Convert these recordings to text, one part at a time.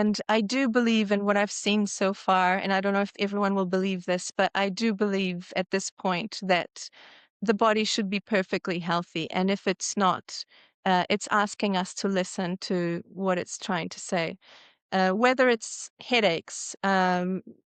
And I do believe in what I've seen so far, and I don't know if everyone will believe this, but I do believe at this point that the body should be perfectly healthy. And if it's not, it's asking us to listen to what it's trying to say. Whether it's headaches,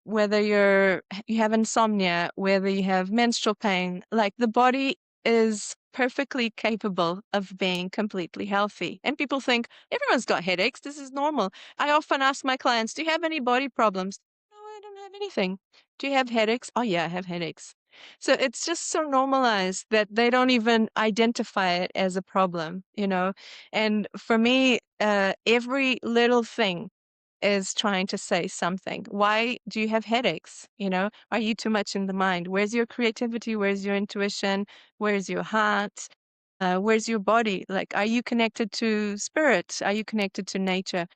whether you have insomnia, whether you have menstrual pain, like the body is perfectly capable of being completely healthy. And people think everyone's got headaches. This is normal. I often ask my clients, do you have any body problems? No, I don't have anything. Do you have headaches? Oh yeah, I have headaches. So it's just so normalized that they don't even identify it as a problem, you know? And for me, every little thing is trying to say something. Why do you have headaches? You know, are you too much in the mind? Where's your creativity? Where's your intuition? Where's your heart? Where's your body? Like, are you connected to spirit? Are you connected to nature?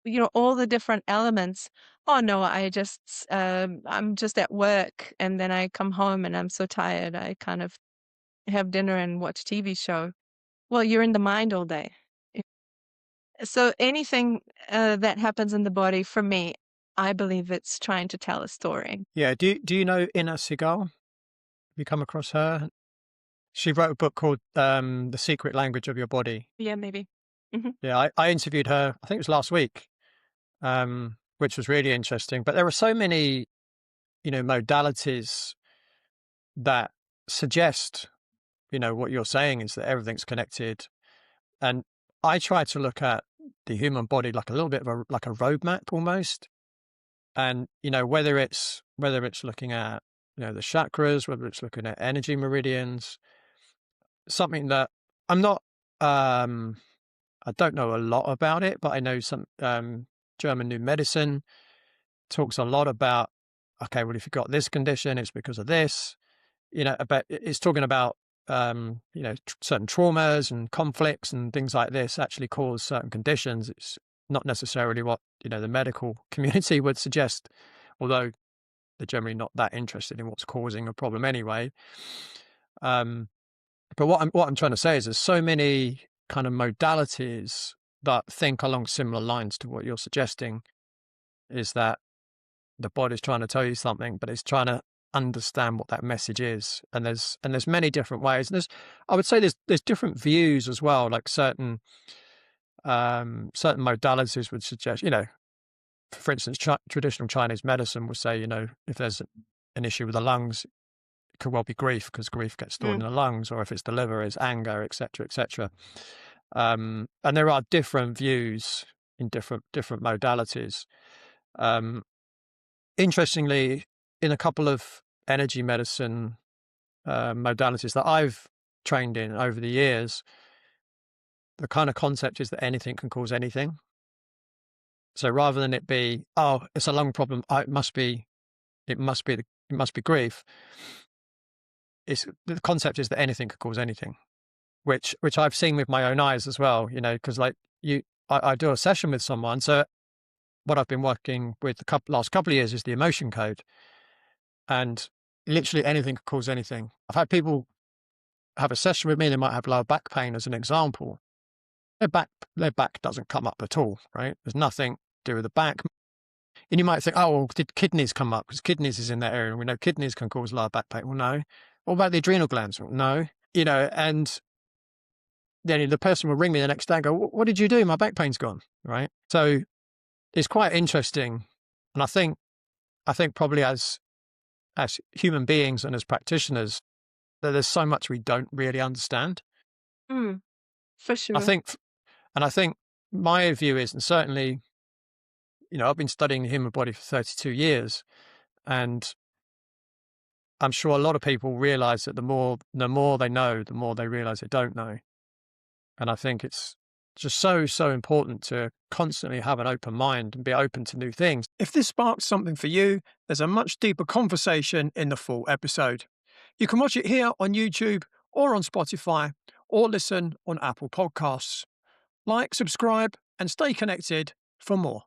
You know, all the different elements. Oh no, I'm just at work and then I come home and I'm so tired. I kind of have dinner and watch TV show. Well, you're in the mind all day. So anything that happens in the body, for me, I believe it's trying to tell a story. Yeah. Do you know Inna Segal? Have you come across her? She wrote a book called The Secret Language of Your Body. Yeah, maybe. Hmm. Yeah, I interviewed her, I think it was last week, which was really interesting. But there are so many, modalities that suggest, what you're saying is that everything's connected. And I try to look at the human body like a little bit of like a roadmap almost. And, whether it's looking at, the chakras, whether it's looking at energy meridians, something that I'm not, I don't know a lot about it, but I know some German new medicine talks a lot about, okay, well, if you've got this condition, it's because of this, about it's talking about, certain traumas and conflicts and things like this actually cause certain conditions. It's not necessarily what, the medical community would suggest, although they're generally not that interested in what's causing a problem anyway. But what I'm trying to say is there's so many kind of modalities that think along similar lines to what you're suggesting, is that the body's trying to tell you something, but it's trying to understand what that message is. And there's many different ways. And I would say there's different views as well, like certain modalities would suggest, for instance, traditional Chinese medicine would say, if there's an issue with the lungs, it could well be grief, because grief gets stored in the lungs, or if it's the liver, it's anger, etc., etc. And there are different views in different modalities. Interestingly, in a couple of energy medicine modalities that I've trained in over the years, the kind of concept is that anything can cause anything. So rather than it be, oh, it's a lung problem, it must be grief. The concept is that anything could cause anything, which I've seen with my own eyes as well. Because I do a session with someone. So what I've been working with the last couple of years is the emotion code, and literally anything could cause anything. I've had people have a session with me. They might have lower back pain as an example. Their back doesn't come up at all, right? There's nothing to do with the back. And you might think, oh, well, did kidneys come up? Because kidneys is in that area, and we know kidneys can cause lower back pain. Well, no. What about the adrenal glands? Well, no. And then the person will ring me the next day and go, what did you do? My back pain's gone, right? So it's quite interesting. And I think probably as human beings and as practitioners, that there's so much we don't really understand. For sure. I think my view is, and certainly, I've been studying the human body for 32 years, and I'm sure a lot of people realize that the more they know, the more they realize they don't know. And I think it's just so important to constantly have an open mind and be open to new things. If this sparks something for you, there's a much deeper conversation in the full episode. You can watch it here on YouTube or on Spotify, or listen on Apple Podcasts. Like, subscribe, and stay connected for more.